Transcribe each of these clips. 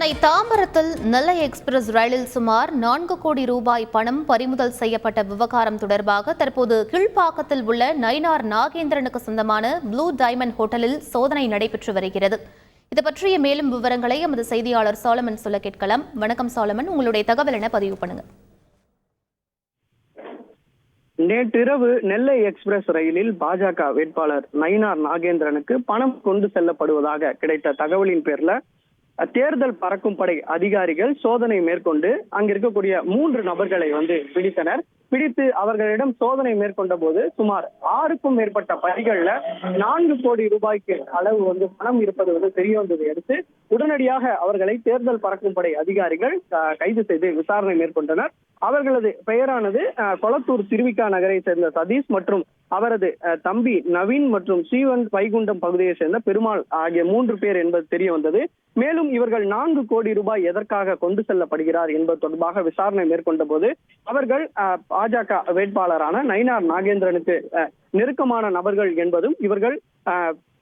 சென்னை தாம்பரத்தில் நெல்லை எக்ஸ்பிரஸ் ரயிலில் சுமார் 4 கோடி ரூபாய் பணம் பறிமுதல் செய்யப்பட்ட விவகாரம் தொடர்பாக தற்போது கீழ்ப்பாக்கத்தில் உள்ள நயினார் நாகேந்திரனுக்கு சொந்தமான ப்ளூ டைமண்ட் ஹோட்டலில் சோதனை நடைபெற்று வருகிறது. இது பற்றிய மேலும் விவரங்களை எமது செய்தியாளர் சாலமன் சொல்ல கேட்கலாம். வணக்கம் சாலமன், உங்களுடைய தகவல் என பதிவு பண்ணுங்க. நேற்றிரவு நெல்லை எக்ஸ்பிரஸ் ரயிலில் பாஜக வேட்பாளர் நயினார் நாகேந்திரனுக்கு பணம் கொண்டு செல்லப்படுவதாக கிடைத்த தகவலின் பேர்ல தேர்தல் பறக்கும் படை அதிகாரிகள் சோதனை மேற்கொண்டு அங்கிருக்கக்கூடிய 3 நபர்களை பிடித்தனர். பிடித்து அவர்களிடம் சோதனை மேற்கொண்ட போது சுமார் 6க்கும் மேற்பட்ட பணிகள்ல 4 கோடி ரூபாய்க்கு அளவு பணம் இருப்பது தெரிய வந்ததை அடுத்து உடனடியாக அவர்களை தேர்தல் பறக்கும் படை அதிகாரிகள் கைது செய்து விசாரணை மேற்கொண்டனர். அவர்களது பெயரானது கொளத்தூர் திருவிக்கா நகரை சேர்ந்த சதீஷ் மற்றும் அவரது தம்பி நவீன் மற்றும் ஸ்ரீவன் வைகுண்டம் பகுதியை சேர்ந்த பெருமாள் ஆகிய 3 பேர் என்பது தெரிய வந்தது. மேலும் இவர்கள் 4 கோடி ரூபாய் எதற்காக கொண்டு செல்லப்படுகிறார் என்பது தொடர்பாக விசாரணை மேற்கொண்ட போது அவர்கள் பாஜக வேட்பாளரான நயினார் நாகேந்திரனுக்கு நெருக்கமான நபர்கள் என்பதும் இவர்கள்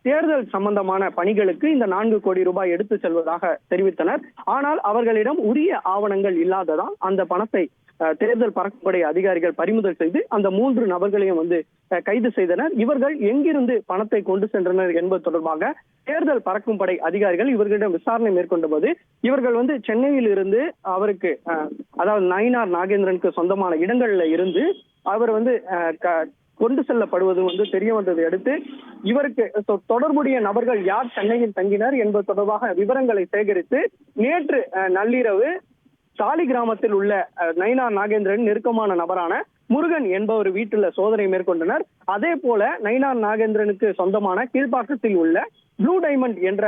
தேர்தல் சம்பந்தமான பணிகளுக்கு இந்த 4 கோடி ரூபாய் எடுத்து செல்வதாக தெரிவித்தனர். ஆனால் அவர்களிடம் உரிய ஆவணங்கள் இல்லாததால் அந்த பணத்தை தேர்தல் பறக்கும்படை அதிகாரிகள் பறிமுதல் செய்து அந்த 3 நபர்களையும் கைது செய்தனர். இவர்கள் எங்கிருந்து பணத்தை கொண்டு சென்றனர் என்பது தொடர்பாக தேர்தல் பறக்கும் படை அதிகாரிகள் இவர்களிடம் விசாரணை மேற்கொண்ட போது இவர்கள் சென்னையில் இருந்து அவருக்கு அதாவது நயினார் நாகேந்திரனுக்கு சொந்தமான இடங்கள்ல இருந்து அவர் கொண்டு செல்லப்படுவது தெரிய வந்ததை அடுத்து இவருக்கு தொடர்புடைய நபர்கள் யார் சென்னையில் தங்கினர் என்பது தொடர்பாக விவரங்களை சேகரித்து நேற்று நள்ளிரவு சாலி கிராமத்தில் உள்ள நயினார் நாகேந்திரன் நெருக்கமான நபரான முருகன் என்பவர் வீட்டுல சோதனை மேற்கொண்டனர். அதே போல நயினார் நாகேந்திரனுக்கு சொந்தமான கீழ்ப்பாக்கத்தில் உள்ள ப்ளூ டைமண்ட் என்ற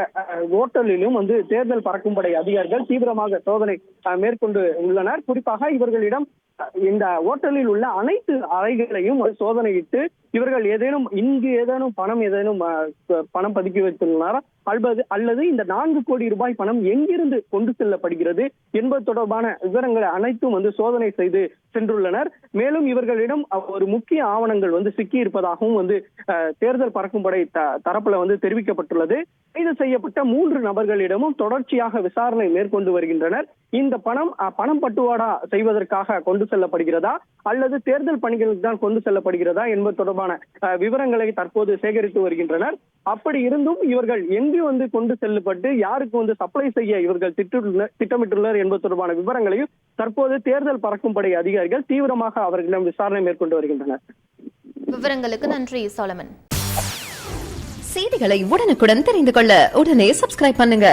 ஹோட்டலிலும் தேர்தல் பறக்கும் படை அதிகாரிகள் தீவிரமாக சோதனை மேற்கொண்டு உள்ளனர். குறிப்பாக இவர்களிடம் இந்த ஹோட்டலில் உள்ள அனைத்து அறைகளையும் சோதனையிட்டு இவர்கள் ஏதேனும் பணம் பதுக்கி வைத்துள்ளனர் அல்லது இந்த 4 கோடி ரூபாய் பணம் எங்கிருந்து கொண்டு செல்லப்படுகிறது என்பது தொடர்பான விவரங்களை அனைத்தும் சோதனை செய்து சென்றுள்ளனர். மேலும் இவர்களிடம் ஒரு முக்கிய ஆவணங்கள் சிக்கி இருப்பதாகவும் தேர்தல் பறக்கும் படை தரப்புல தெரிவிக்கப்பட்டுள்ளது. கைது செய்யப்பட்ட 3 நபர்களிடமும் தொடர்ச்சியாக விசாரணை மேற்கொண்டு வருகின்றனர். இந்த பணம் பட்டுவாடா செய்வதற்காக கொண்டு செல்லப்படுகிறதா அல்லது தேர்தல் பணிகளுக்கு தான் கொண்டு செல்லப்படுகிறதா என்பது தொடர்பான விவரங்களை தற்போது சேகரித்து வருகின்றனர். அப்படி இருந்தும் இவர்கள் எங்கு கொண்டு செல்லப்பட்டு யாருக்கு சப்ளை செய்ய இவர்கள் திட்டமிட்டுள்ளனர் என்பது தொடர்பான விவரங்களையும் தற்போது தேர்தல் பறக்கும் படை அதிகாரிகள் தீவிரமாக அவர்களிடம் விசாரணை மேற்கொண்டு வருகின்றனர். விவரங்களுக்கு நன்றி சாலமன். செய்திகளை உடனுக்குடன் தெரிந்து கொள்ள உடனே சப்ஸ்கிரைப் பண்ணுங்க.